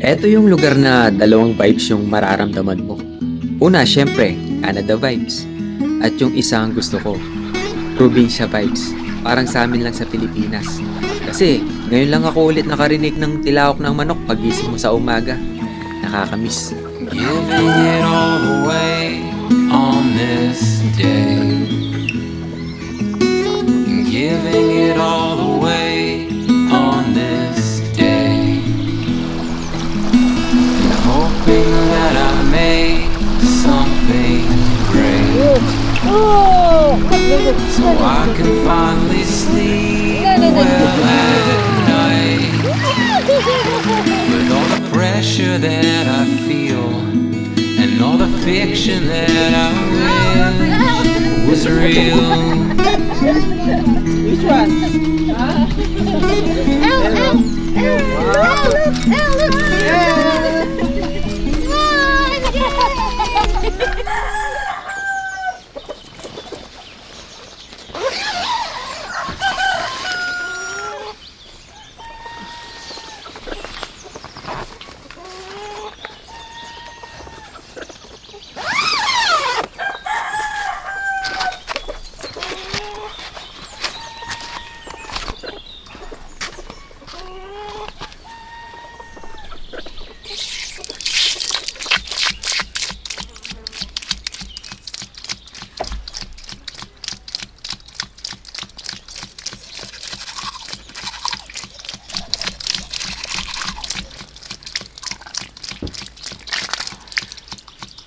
Eto yung lugar na dalawang vibes yung mararamdaman mo. Una, syempre, Canada vibes. At yung isa ang gusto ko, probinsya vibes. Parang sa amin lang sa Pilipinas. Kasi ngayon lang ako ulit nakarinig ng tilawak ng manok pagising mo sa umaga. Nakakamiss. Giving it all away on this day. Giving it all away on this day. And hoping that I make something great. So I can finally sleep well at night. With all the pressure that I feel and all the fiction that I wish was real. Which one?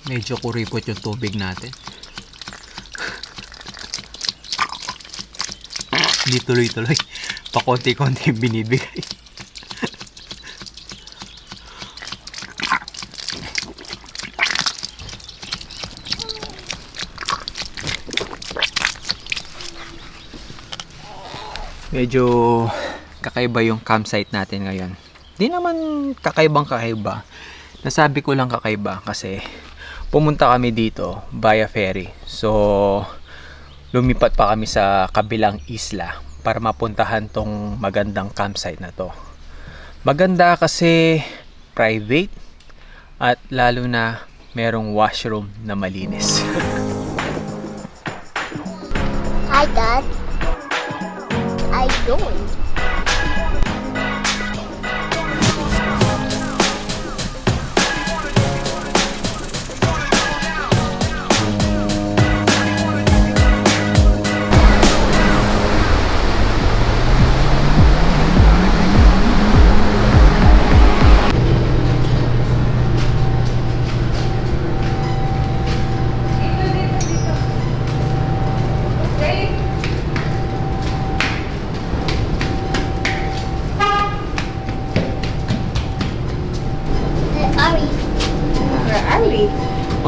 Medyo kuripot yung tubig natin. Hindi tuloy-tuloy. Pakonti-konti binibigay. Medyo kakaiba yung campsite natin ngayon. Di naman kakaibang kakaiba. Nasabi ko lang kakaiba kasi pumunta kami dito via ferry. So, lumipat pa kami sa kabilang isla para mapuntahan tong magandang campsite na to. Maganda kasi private at lalo na merong washroom na malinis. Hi, Dad. I don't.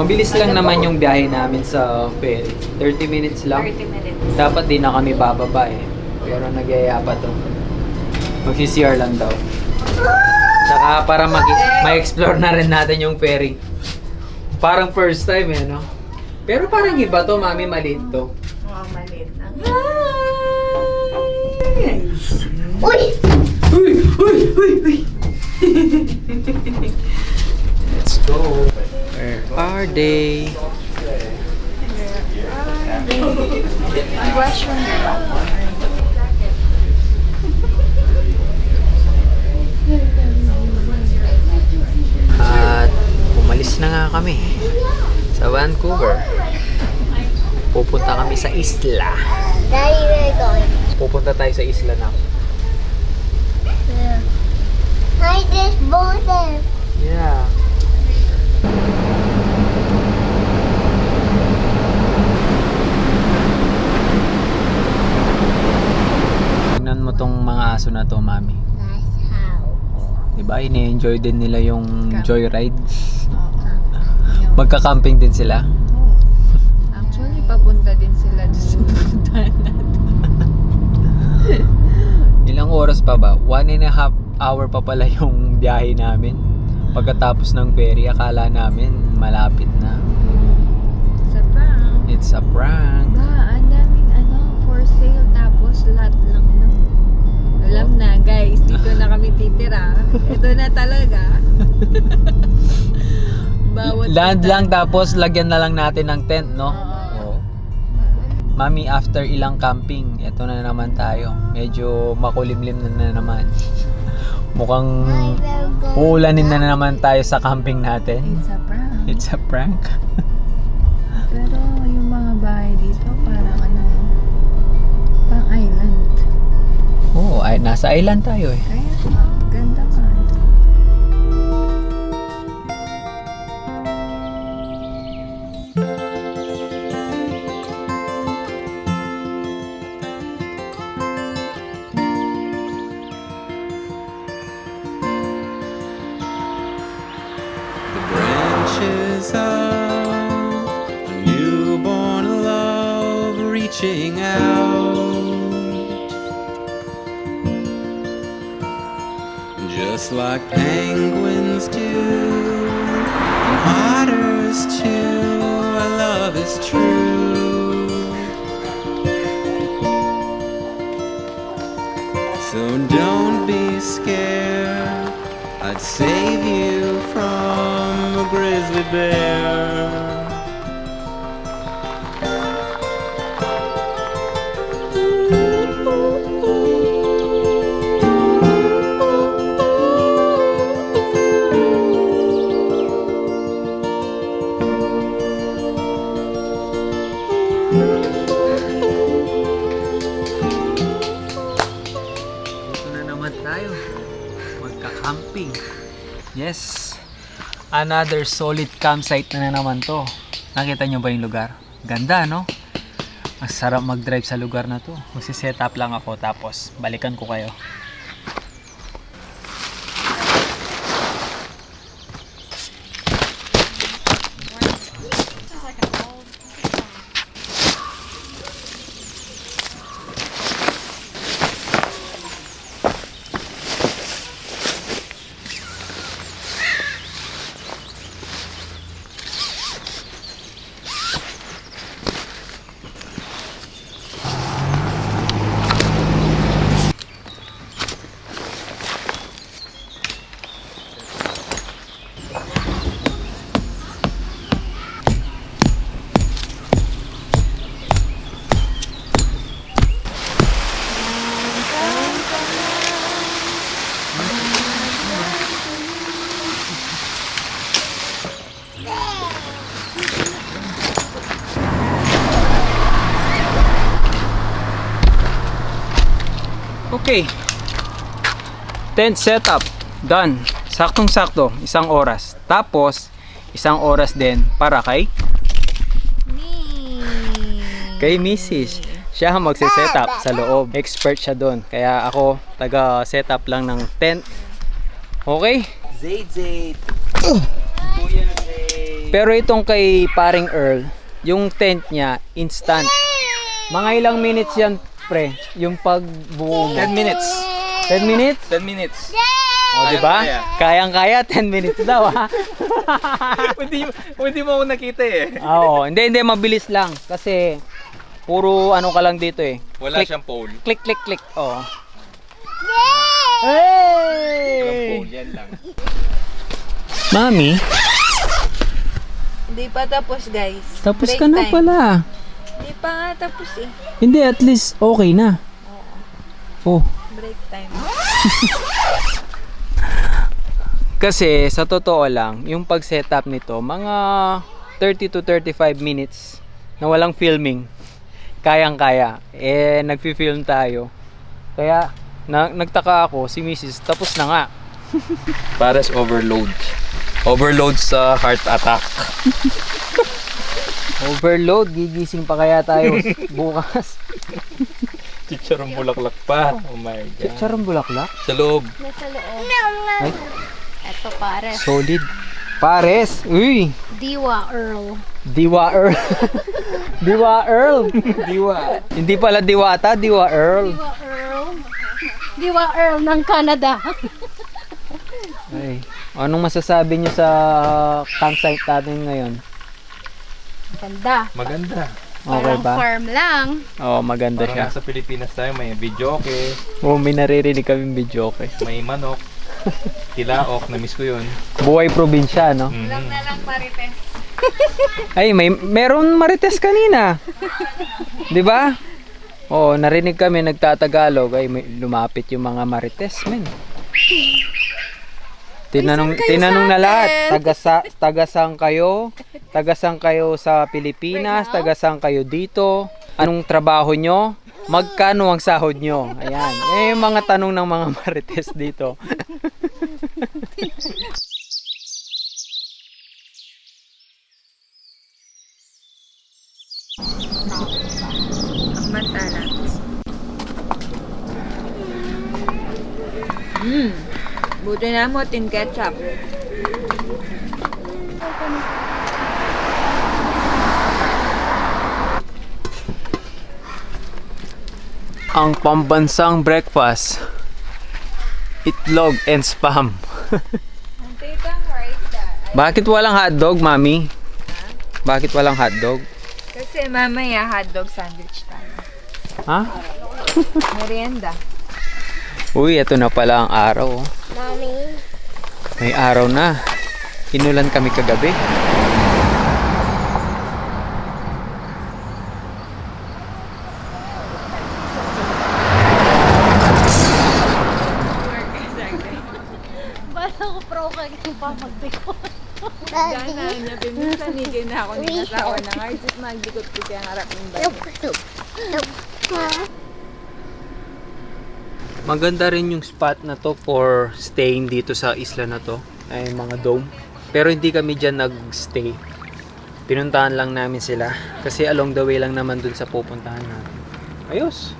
Mabilis lang naman yung biyahe namin sa ferry. 30 minutes lang. 30 minutes. Dapat di na kami bababa eh. Pero nagyaya pa to. Magsi-CR lang daw. Saka para ma-explore na rin natin yung ferry. Parang first time eh, no? Pero parang iba to, mami, maliit to. Oo, maliit na. Uy! Uy! Uy! Uy! Uy! Let's go! Where are they? Question nila. At umalis na nga kami sa Vancouver. Pupunta kami sa isla. Daddy, we're going. Pupunta tayo sa isla na. Hi, this boat there. Yeah. Tingnan mo tong mga aso na to, mami. That's how. Diba? Ini-enjoy din nila yung joyride. Oo. Magka-camping din sila. Oo. Actually, papunta din sila dun sa puntahan natin. Ilang oras pa ba? 1.5 hour pa pala yung biyahe namin. Pagkatapos ng ferry, akala namin malapit na. Sa prank. It's a prank. Ba, ang daming for sale tapos lahat lang na. Alam na guys, dito na kami titira. Ito na talaga. Bawat Land punta- lang tapos lagyan na lang natin ng tent, no? Oo. Mami, after ilang camping, eto na naman tayo. Medyo makulimlim na naman. Mukhang I will go. uulanin na naman tayo sa camping natin. It's a prank. It's a prank. Pero yung mga bahay dito parang ano, pang island. Oo, ay, nasa island tayo eh. Kaya ganda nga. The branches of a newborn love reaching out, just like penguins do, and otters too. Our love is true. So don't be scared. I'd save you from a grizzly bear. Dito na naman tayo. Magka-camping. Yes. Another solid campsite na naman to. Nakita nyo ba yung lugar? Ganda, no? Masarap mag-drive sa lugar na to. Magsiset up lang ako tapos balikan ko kayo. Okay. Tent setup. Done. Saktong-sakto. 1 oras. Tapos, 1 oras din para kay Mrs. Siya ang magse-setup sa loob. Expert siya doon. Kaya ako, taga-setup lang ng tent. Okay? Pero itong kay paring Earl, yung tent niya, instant. Mga ilang minutes yan, pre? Yung pagbuo mo. 10 minutes. 10 minutes? 10 minutes. O, diba? Kayang-kaya, 10 minutes daw, ha? Hindi mo ako nakita eh. Oo, hindi, mabilis lang. Kasi, puro ano ka lang dito eh. Wala Click, siyang pole. Click, click, click. Oo. Walang Hey! pole, yan lang. Mami, Hindi pa tapos, guys. tapos Break ka na time. pala. Hindi pa nga tapos eh. Hindi, at least okay na. Oh. Break time. Kasi sa totoo lang, yung pag-setup nito, mga 30 to 35 minutes na walang filming. Kayang-kaya. Eh, nagfi-film tayo. Kaya, nagtaka ako, si Mrs. tapos na nga. Pares overload. Overload sa heart attack. Overload, gigising pa kaya tayo bukas. Chicharong bulaklak pa. Oh my God. Chicharong bulaklak? Sa loob. Nasa loob. Ay, Ito pare. solid. Pares. Uy! Diwa Earl. Diwa Earl. Diwa Earl. Diwa. Hindi pala Diwata, Diwa Earl. Diwa Earl. Diwa Earl ng Canada. Ay, anong masasabi nyo sa campsite natin ngayon? Ganda. Maganda. Okay ba? Farm lang. Oo, maganda Parang siya. nasa Pilipinas tayo, may video okay, Oo, may naririnig kaming video, okay. may manok. Tilaok, na-miss ko yun. Buhay probinsya, no? Lang na lang marites. Ay, meron marites kanina. 'Di ba? Oh, narinig kami nagtatagalog, ay may lumapit yung mga marites, men. Tinanong na lahat, tagasang kayo? Tagasang kayo sa Pilipinas? Tagasang kayo dito? Anong trabaho nyo? Magkano ang sahod nyo? Ayan. Eh, yung mga tanong ng mga marites dito. Mantala. Buti na mo tin ketchup. Ang pambansang breakfast, itlog and spam. Bakit walang hotdog, mami? Bakit walang hotdog? Kasi mamaya hotdog sandwich tayo. Ha? Merienda. Uy, ito na pala ang araw. Oh. Mami. May araw na. Inulan kami kagabi. Bala ko pro ka yung pamagdiko. Gana niya, pinsan ni na ako ni asawa na nga. Just magdikot ko siya ang harap ng bayo. Maganda rin yung spot na to for staying dito sa isla na to. Ay mga dome. Pero hindi kami dyan nag-stay. Pinuntahan lang namin sila. Kasi along the way lang naman dun sa pupuntahan natin. Ayos.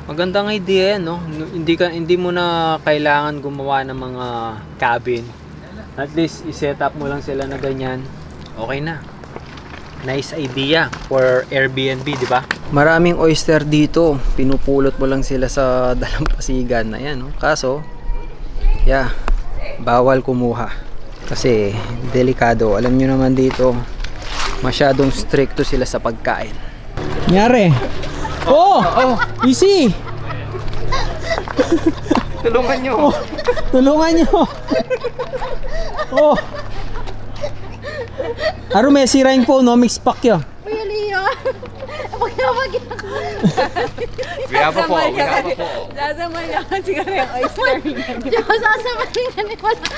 Magandang idea yan, no? Hindi mo na kailangan gumawa ng mga cabin. At least, i-set up mo lang sila na ganyan. Okay na. Nice idea for Airbnb, di ba? Maraming oyster dito. Pinupulot mo lang sila sa dalampasigan. Ayan, no? Kaso, yeah, bawal kumuha. Kasi, delikado. Alam nyo naman dito, masyadong stricto sila sa pagkain. Nyari! Oh! Easy! Tulungan nyo! Tulungan nyo! Oh! Aro may siraing po, no? Mix pack yun. Kuya Leo. Huwag na mag-iyak. We have a fall. We have a fall. Sasama niya ka siguro yung oyster. Diyo, sasamahin ka ni wala.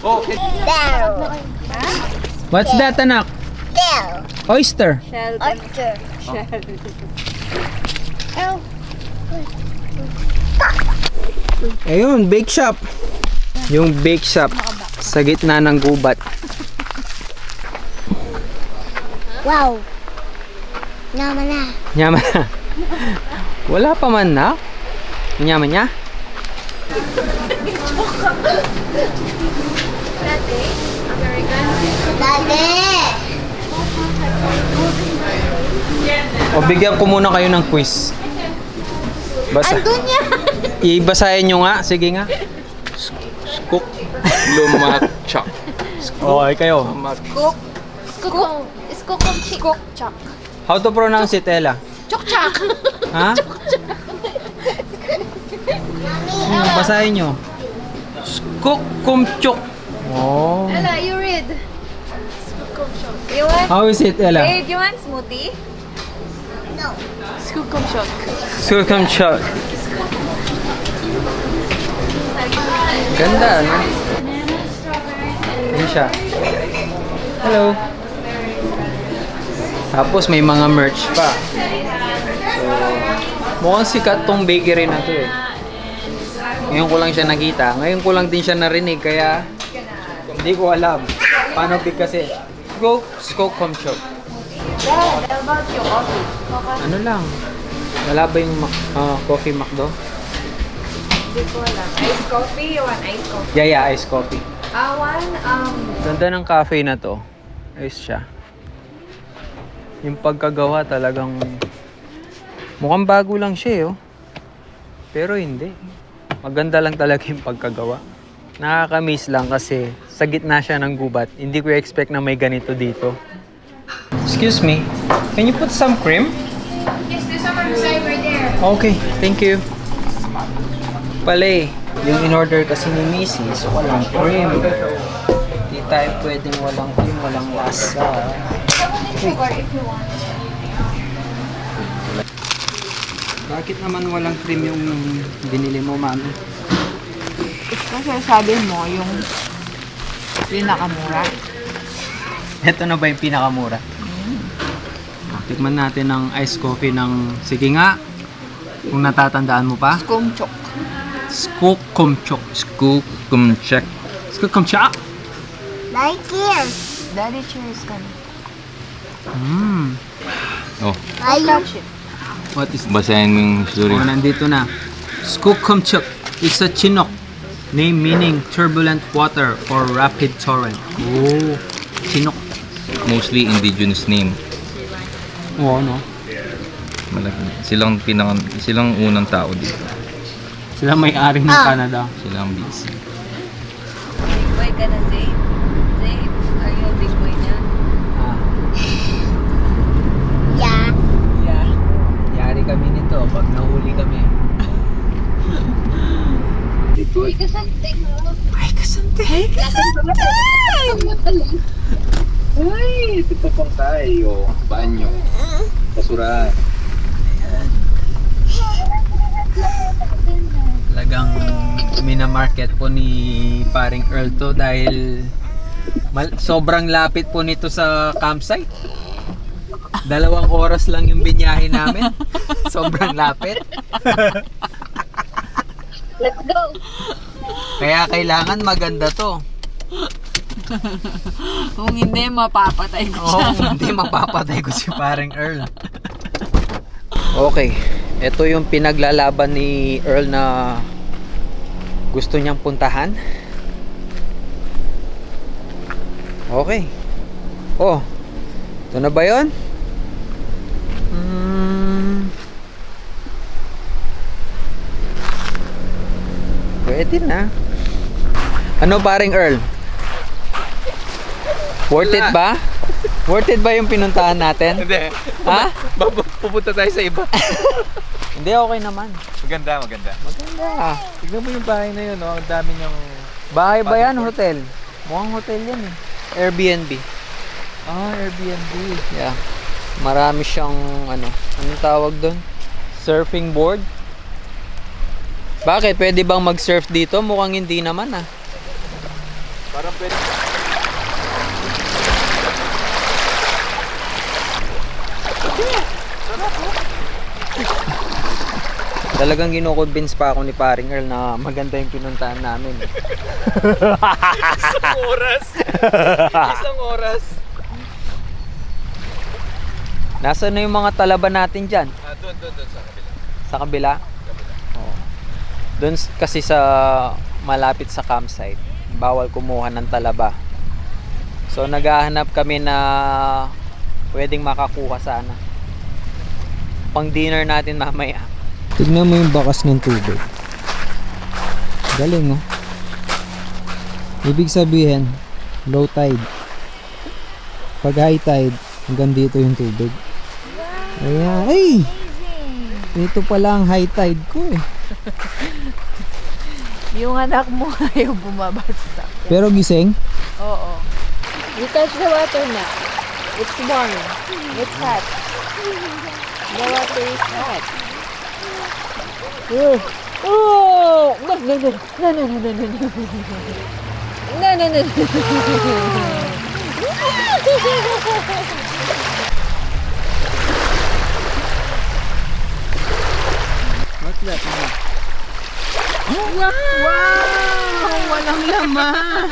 Oh, What's that, anak? Oyster. Shell. Ayun, bake shop. Yung bake shop sa gitna ng gubat. Wow. Naman na. Yaman na. Wala pa man na. Yaman niya? Dali. O bigyan ko muna kayo ng quiz. Basa. Andun niya. Ibasahin nyo nga. Sige nga. Cook. Lumakchak. Okay kayo. Skok chak. How to pronounce it, Ella? Chok chak. Ha? Basahin nyo. Skukumchuk. Oh. Ella, you read. You want? How is it, Ella? Hey, do you want smoothie? Skukumchuk. Ganda, no? Ano siya? Hello. Tapos may mga merch pa. So, mukhang sikat tong bakery na to eh. Ngayon ko lang siya nakita. Ngayon ko lang din siya narinig. Kaya, hindi ko alam. Paano bigkasin? Skukumchuk. Ano lang? Wala ba yung coffee McDo? Hindi ko alam. Iced coffee? You want iced coffee? Yeah, iced coffee. Ganda ng cafe na to. Ayos siya. Yung pagkagawa talagang mukhang bago lang siya eh, oh. Pero hindi. Maganda lang talaga yung pagkagawa. Nakaka-miss lang kasi sa gitna siya ng gubat. Hindi ko expect na may ganito dito. Excuse me. Can you put some cream? Yes, there's someone beside right there. Okay, thank you. pala eh. Yung in-order kasi ni Mrs. walang cream. Hindi tayo pwedeng walang cream, walang lasa. Bakit naman walang cream yung binili mo, mami? Kasi sabi mo, yung pinakamura. Ito na ba yung pinakamura? Tikman natin ang iced coffee ng... Sige nga, kung natatandaan mo pa. Kumchok. Skookumchok. Skookumchak. Skookumchak! Like here. Daddy, cheers ka na. Oh, What is basahin mo yung story. Oh, nandito na. Skookumchak is a Chinook name meaning turbulent water or rapid torrent. Oh, Chinook. Mostly indigenous name. Oo, no? Silang unang tao dito. Sila may-ari ng Canada. Silang busy. Boy ka na, Zay. Zay, are you a big boy niya? Yeah. Yeah. Yari kami nito pag nahuli kami. Uy, kasante mo. Ay, kasante! Ay, ito pa pang tayo. Banyo. Basurahan. Talagang minamarket po ni paring Earl to dahil sobrang lapit po nito sa campsite. 2 oras lang yung binyahe namin. Sobrang lapit. Let's go. Kaya kailangan maganda to. Kung hindi, mapapatay ko Oo, hindi mapapatay ko si paring Earl. Okay, ito yung pinaglalaban ni Earl na gusto niyang puntahan. Okay. Oh, ito na ba yun? Pwede na. Ano paring Earl? Worth it ba? Worth it ba yung pinuntahan natin? Hindi. Ha? Pupunta tayo sa iba. Hindi, okay naman. Maganda. Maganda. Tignan mo yung bahay na yun, no? Ang dami niyang... Bahay ba yan? Hotel? Mukhang hotel yan eh. Airbnb. Airbnb. Yeah. Marami siyang anong tawag doon? Surfing board? Bakit? Pwede bang mag-surf dito? Mukhang hindi naman ah. Parang pwede. Talagang gino-convince pa ako ni paring Earl na maganda yung pinuntahan namin. Isang oras. Nasaan na yung mga talaba natin dyan? Doon sa kabila. Sa kabila? Oo. Doon kasi sa malapit sa campsite, bawal kumuha ng talaba. So naghahanap kami na pwedeng makakuha sana. Pang dinner natin mamaya. Tignan mo yung bakas ng tubig. Galing oh. Ibig sabihin, low tide. Pag high tide, hanggang dito yung tubig. Ayan. Ay! Ito pala ang high tide ko eh. Yung anak mo ayaw bumabasa. Pero gising? Oo. You touch the water na. It's warm. It's hot. The water is hot. Oh! No, no, no. No, no, no, no, no, no. No, no, no, no. What's that? Wow! Walang laman.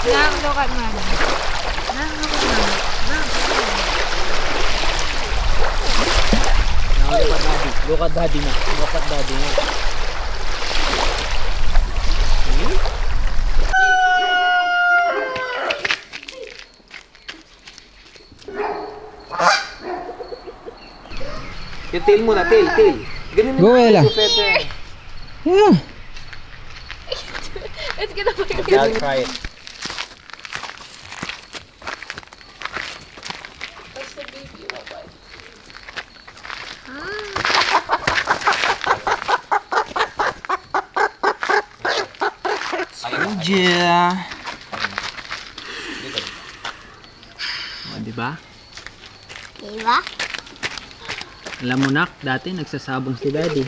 Now, look at mama. Now, look at mama. Now look at daddy. Look at daddy na. Look at daddy na. Yung tail muna, tail. Ganun Go, Ella. Yeah. It's gonna be I'll try it. Gia. O, diba? Diba? Alam mo nak, dati nagsasabong si daddy.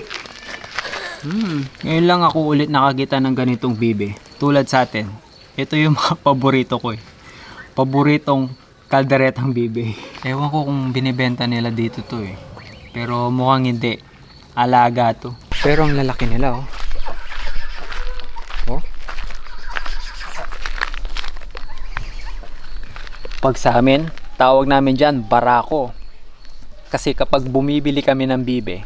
Ngayon lang ako ulit nakakita ng ganitong bibe. Tulad sa atin. Ito yung mga paborito ko eh. Paboritong kalderetang bibe. Ewan ko kung binibenta nila dito to eh. Pero mukhang hindi. Alaga to. Pero ang lalaki nila oh. Oh. Pag sa amin, tawag namin dyan barako. Kasi kapag bumibili kami ng bibe,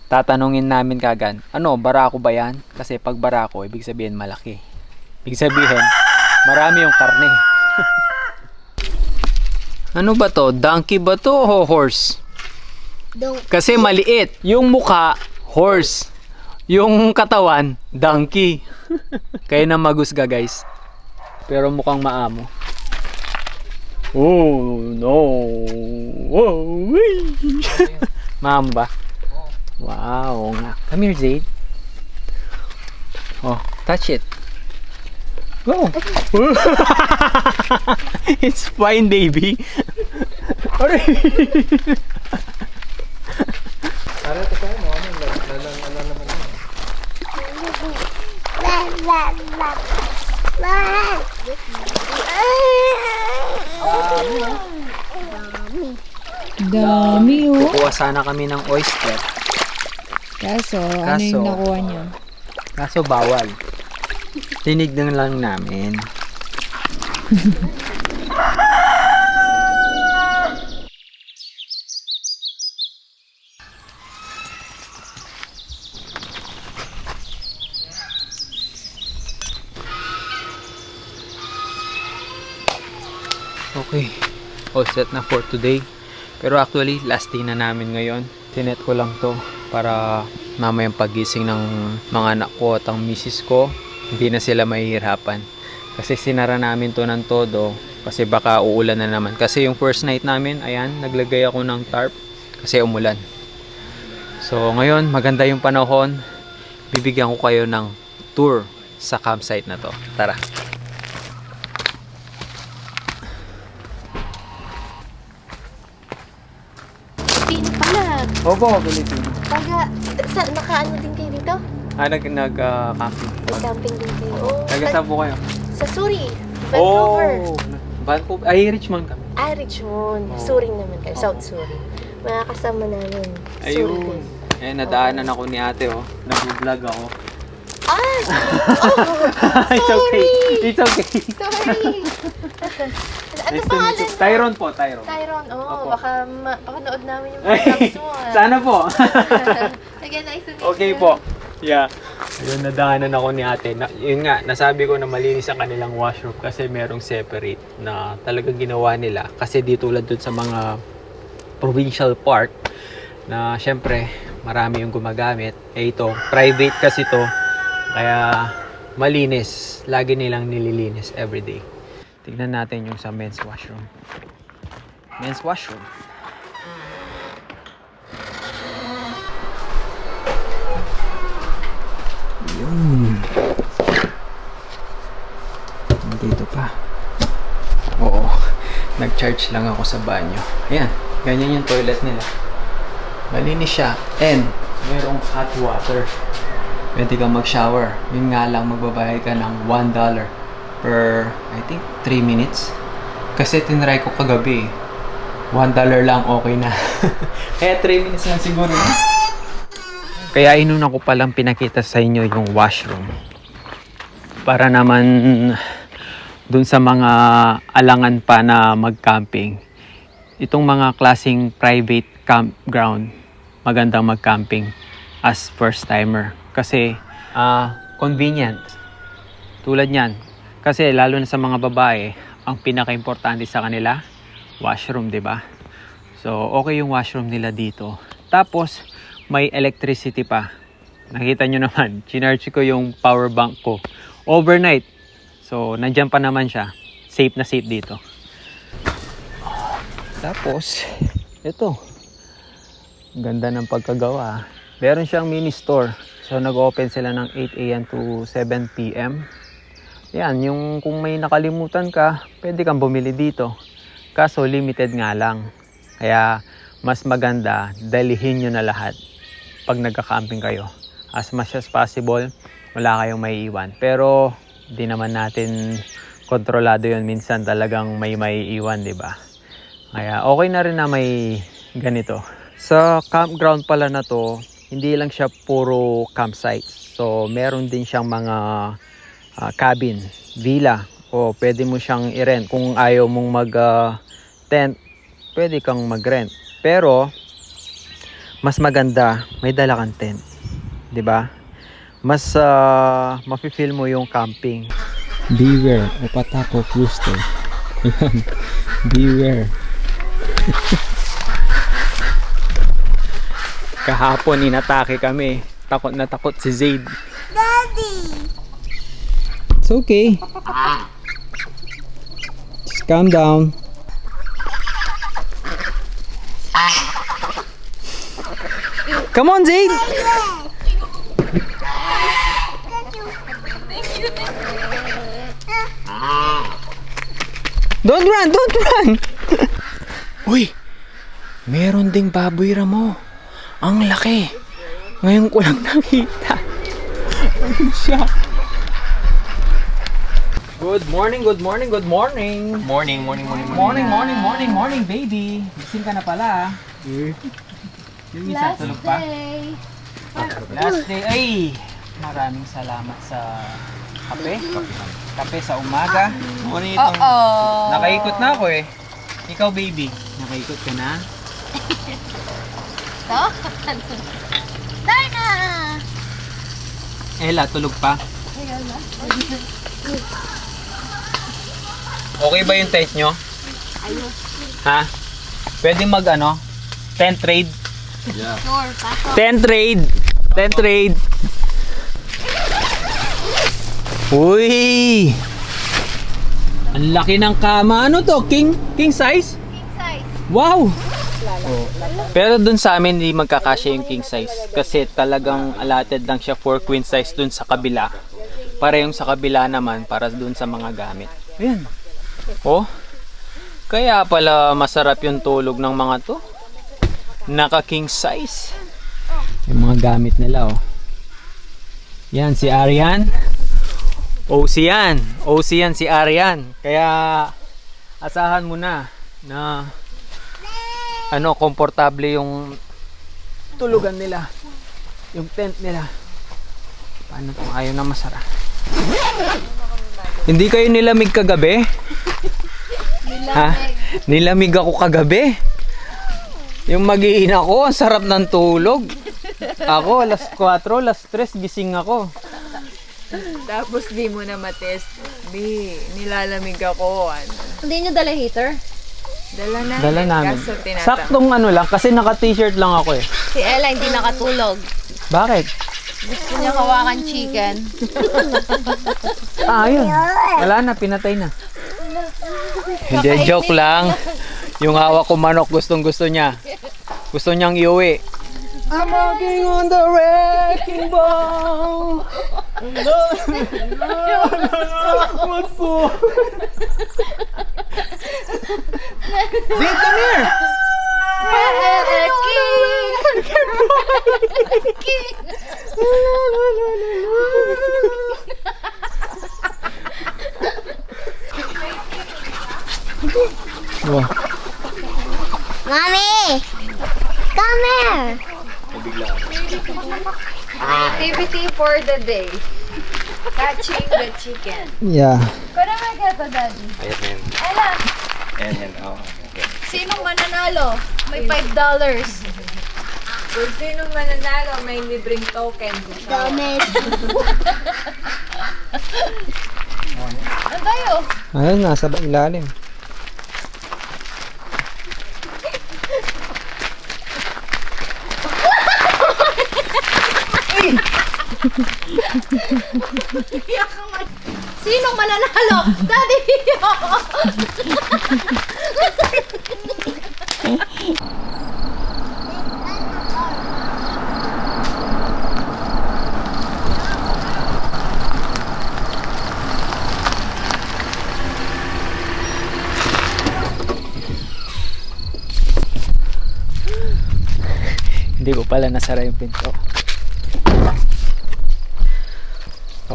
tatanungin namin kagad, ano, barako ba yan? Kasi pag barako, ibig sabihin malaki. Ibig sabihin, marami yung karne. Ano ba to? Donkey ba to o horse? Kasi maliit. Yung mukha, horse. Yung katawan, donkey. Kaya na magusga guys. Pero mukhang maamo. Oh, no. Oh, maamo ba? Wow, nga. Come here, Zaid. Oh, touch it. Oh. It's fine, baby. Dami oh. Kukuha sana kami ng oyster. Kaso, ano yung nakuha niyo? Kaso bawal. Tinignan lang namin. Okay. All set na for today. Pero actually, last day na namin ngayon. Tinet ko lang to para mamayang pagising ng mga anak ko at ang misis ko, hindi na sila mahihirapan. Kasi sinara namin to ng todo kasi baka uulan na naman. Kasi yung first night namin, ayan, naglagay ako ng tarp kasi umulan. So ngayon, maganda yung panahon. Bibigyan ko kayo ng tour sa campsite na to. Tara! Pilipino pala. Opo, Pilipino. Nakaano din kayo dito? Nag-camping. Nag-camping din kayo. Oh, Nag-saan po kayo? sa Suri. Vancouver. Vancouver. Ay, Richmond kami. Richmond. Suri naman kayo. South Suri. Mga kasama namin. Suri Ayun. din. Eh, nadaanan ako ni ate, oh. Nag-vlog ako. Ah! It's okay. It's okay. Sorry. Ano Nice to meet pangalan you. mo? Tyrone po, Tyrone. Tyrone. Oh, Opo. baka mapanood namin yung Ay, vlogs mo. sana po. Again, nice to meet Okay you. po. Yeah. Ayun, nadaanan ako ni ate. Yun nga, nasabi ko na malinis ang kanilang washroom kasi merong separate na talagang ginawa nila. Kasi di tulad dun sa mga provincial park na syempre marami yung gumagamit. Eh ito, private kasi to. Kaya malinis. Lagi nilang nililinis everyday. Tignan natin yung sa men's washroom. Men's washroom. Yun. Dito pa. Oo. Nag-charge lang ako sa banyo. Ayan. Ganyan yung toilet nila. Malinis siya. And merong hot water. Pwede kang mag-shower. Yun nga lang, magbabayad ka ng $1 per, I think, 3 minutes. Kasi tinry ko kagabi. $1 lang, okay na. Kaya 3 minutes lang siguro. Kaya inuna ko palang pinakita sa inyo yung washroom. Para naman dun sa mga alangan pa na mag-camping. Itong mga klaseng private campground, magandang mag-camping as first timer. Kasi convenient. Tulad niyan. Kasi lalo na sa mga babae, ang pinaka-importante sa kanila, washroom, 'di ba? So, okay yung washroom nila dito. Tapos may electricity pa. Nakita nyo naman, chinarge ko yung power bank ko overnight. So, nandyan pa naman siya. Safe na safe dito. Tapos, ito. Ganda ng pagkagawa. Meron siyang mini store. So, nag-open sila ng 8 a.m. to 7 p.m. Yan, yung kung may nakalimutan ka, pwede kang bumili dito. Kaso limited nga lang. Kaya mas maganda, dalihin nyo na lahat pag nagka-camping kayo. As much as possible, wala kayong maiiwan. Pero di naman natin kontrolado yun. Minsan talagang may maiiwan, di ba? Kaya okay na rin na may ganito. Sa campground pala na to, hindi lang siya puro campsite. So meron din siyang mga cabin, villa, o pwede mo siyang i-rent. Kung ayaw mong mag-tent, pwede kang mag-rent. Pero, mas maganda, may dala kang tent. 'Di ba? Mas mafe-feel mo yung camping. Beware, upatak of rooster. Beware. Kahapon inatake kami. Takot na takot si Zaid. Daddy! It's okay. Just calm down. Come on, Zaid! Don't run! Don't run! Uy! Meron ding baboy ramo. Ang laki. Ngayon ko lang nakita. Ano siya? Good morning, good morning, good morning. Morning. Morning, baby. Gising ka na pala. Yung isa tulog pa. Last day. Ay! Maraming salamat sa kape. Kape sa umaga. Ano itong... Nakaikot na ako eh. Ikaw, baby. Nakaikot ka na? Darna! Ella, tulog pa? Okay ba yung tent nyo? Ayos. Ha? Pwede mag tent trade? Sure, pasok. Tent trade! Tent trade! Uy! Ang laki ng kama. Ano to? King size? King size. Wow! Oh. Pero dun sa amin hindi magkakasya yung king size kasi talagang allotted lang siya for queen size dun sa kabila. Para yung sa kabila naman para dun sa mga gamit. Ayan. Oh. Kaya pala masarap yung tulog ng mga to. Naka king size. Yung mga gamit nila oh. Yan si Arian. OC yan si Arian. Kaya asahan mo na komportable yung tulugan nila. Yung tent nila. Paano kung ayaw na masara? Hindi kayo nilamig kagabi? Ha? Nilamig ako kagabi. Yung mag-iina ko, ang sarap ng tulog. Ako, alas 4, alas 3, gising ako. Tapos di mo na matest. Nilalamig ako. Hindi nyo dala heater? Dala namin. Kaso tinatang- Saktong lang, kasi naka-t-shirt lang ako eh. Si Ella hindi nakatulog. Bakit? Gusto niya hawakan chicken. Ayun. Wala na, pinatay na. Hindi, joke lang. Yung hawak ko manok, gustong-gusto niya. Gusto niyang iuwi. I'm walking on the wrecking ball. What po? Zane, come here! Wow. Mommy! Come here! Activity for the day. Catching the chicken. Yeah. Pero may gato, Daddy. Ayan. Ella, Ayan. Oh. Okay. sinong mananalo? May $5. Kung sinong mananalo, may libreng token. Damit. Ano tayo? Ayun, nasa ilalim. Sinong mananalo? Daddy! Hindi ko pala nasara yung pinto.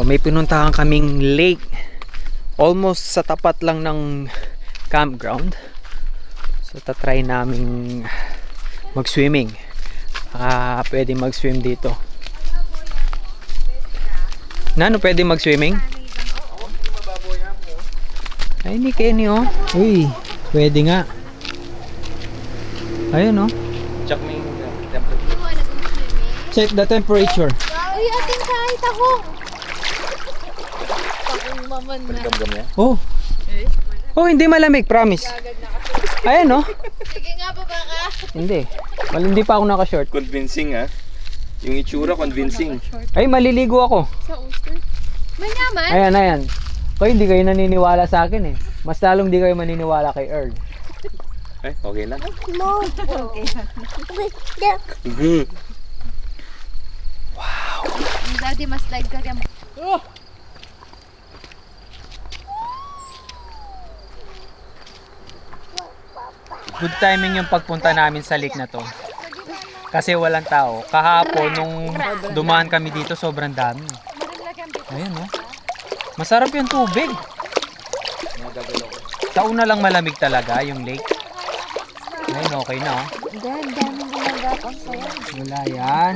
May pinuntahan kaming lake. Almost sa tapat lang ng campground. So tatry naming mag-swimming. Pwede mag-swim dito. Nano, pwede mag-swimming? Ay, ni Kenny, oh. Uy, pwede nga. Ayun, oh. Check mo yung temperature. Check the temperature. Uy, ating kahit ako. Pakong maman na. Gamgam niya. Oh. Oh, hindi malamig, promise. Ayan, oh. Sige nga, baba ka. Hindi. Hindi pa ako naka-short. Convincing ha. Yung itsura, convincing. Ay, maliligo ako. Sa Ooster. Manyaman. Ayan, ayan. Kayo hindi kayo naniniwala sa akin eh. Mas lalong di kayo maniniwala kay Earl. Ay, okay lang. Daddy, mas like ka kaya. Good timing yung pagpunta namin sa lake na to. Kasi walang tao. Kahapon nung dumaan kami dito, sobrang dami. Ayun, oh. Masarap yung tubig. Sa una lang malamig talaga yung lake. Ayun, okay na, oh. Daming gumagapang sa'yo. Wala yan.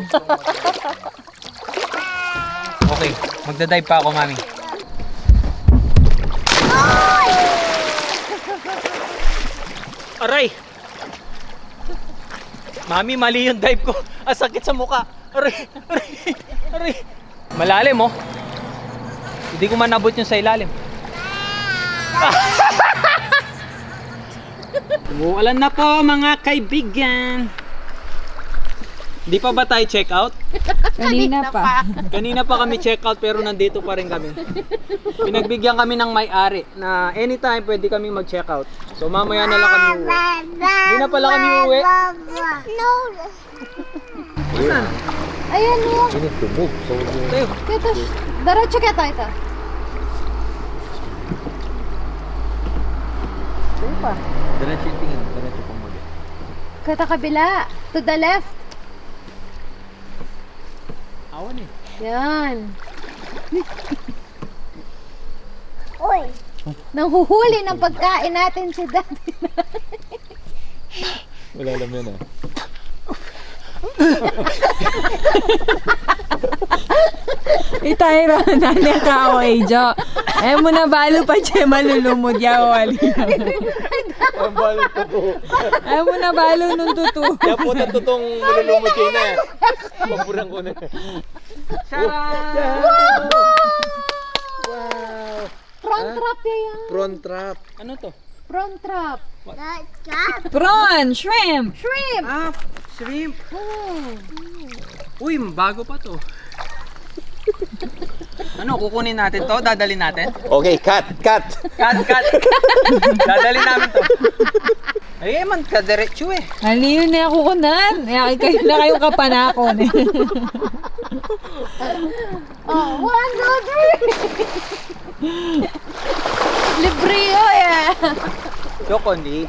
Okay, magdadive pa ako, mami. Aray! Mami, mali yung dive ko. Ang sakit sa mukha. Aray! Aray! Aray! Malalim, oh. Hindi ko man nabot yung sa ilalim. Umuulan na po, mga kaibigan. Di pa ba tayo check out? Kanina pa. Kanina pa kami check out pero nandito pa rin kami. Pinagbigyan kami ng may-ari na anytime pwede kami mag-check out. So mamaya na lang kami uwi. Hindi na pala kami uwi. Ayan mo. You need to move. So, Tayo. Kaya diretso kaya tayo ito. diretso yung tingin. Diretso pang muli. Kaya kabila. To the left. Awan eh. Yan. Uy. Nanghuhuli ng pagkain natin si Daddy. Wala alam yan ah. Itayro na niya ka o Jo. Eh mo na balo pa siya malulumod ya wali. Ang balot ko to. Eh mo na balo nung tutu. Kaya po na tutong malulumot kayo na. Mapurang ko na. Front trap yan. Prawn trap. Ano to? Front trap. Prawn, shrimp. Shrimp. Ah, shrimp. Uy, bago pa to. Ano, kukunin natin to? Dadalhin natin? Okay, cut! Cut! Dadalhin namin to. Ay, man, kadiretso eh. Aliyo na ako kunan. Kayo na kayong kapanakon eh. Oh, 1, 2, 3. Libre yun eh. Yokondi.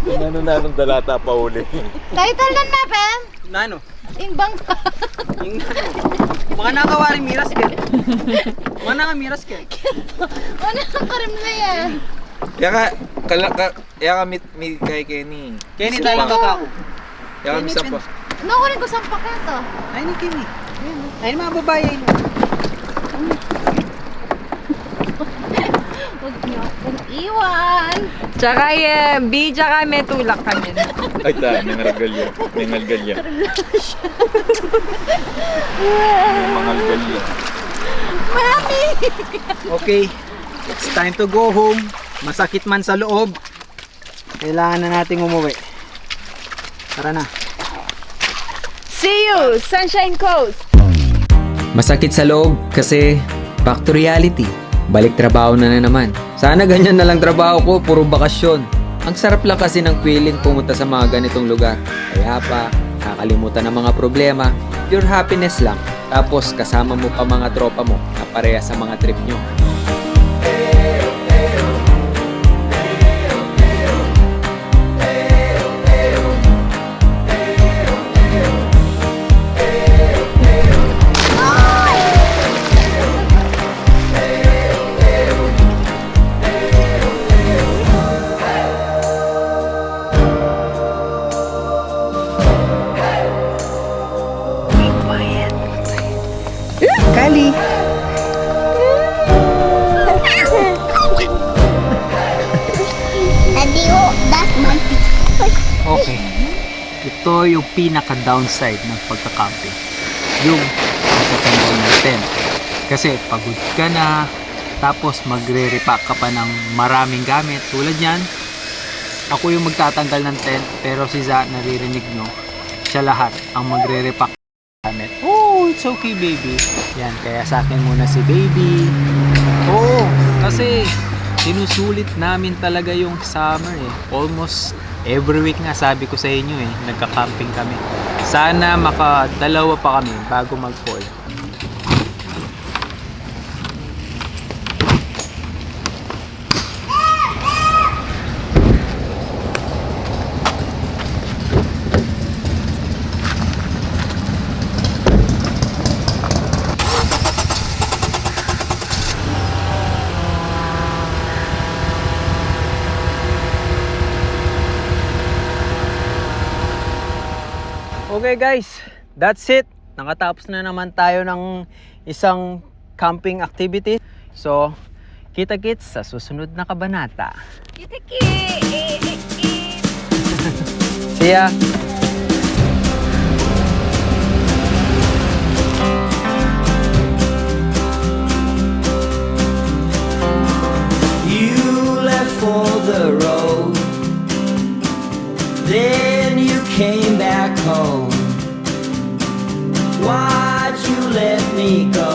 Nanong dalata pa uli. Title lang natin. Nano? Ingbang ka. Yung nano? Mga nakawaring miras ka. Mga nakamiras ka. Ano ang karim na yan? Kaya ka meet kay Kenny. Kenny tayo kakako. Kaya kami sa pa. Nakunin ko sa pakato. Ay, ni Kenny. Ay, mga babae yun. Huwag niyo akong iwan. Tsaka B, tsaka may tulak kami. Ay ta, may ngalgalya. May ngalgalya. May ngalgalya. Okay, it's time to go home. Masakit man sa loob. Kailangan na nating umuwi. Tara na. See you, Sunshine Coast! Masakit sa loob kasi back to reality. Balik trabaho na naman. Sana ganyan na lang trabaho ko, puro bakasyon. Ang sarap lang kasi ng feeling pumunta sa mga ganitong lugar. Kaya pa, nakakalimutan ng mga problema, pure happiness lang. Tapos kasama mo pa mga tropa mo na pareha sa mga trip nyo. Ito yung pinaka-downside ng pagka-camping. Yung pagtatanggal ng tent. Kasi pagod ka na, tapos magre-repack ka pa ng maraming gamit. Tulad yan, ako yung magtatanggal ng tent, pero si Za, naririnig nyo, siya lahat ang magre-repack ng gamit. Oh, it's okay baby. Yan, kaya sa akin muna si baby. Oo, kasi sinusulit namin talaga yung summer eh. Almost every week nga, sabi ko sa inyo eh, nagka-camping kami. Sana makadalawa pa kami bago mag-fall. Okay guys, that's it. Nakatapos na naman tayo ng isang camping activity. So, kita-kits sa susunod na kabanata. See ya! You left for the road, then you came back home. Why'd you let me go?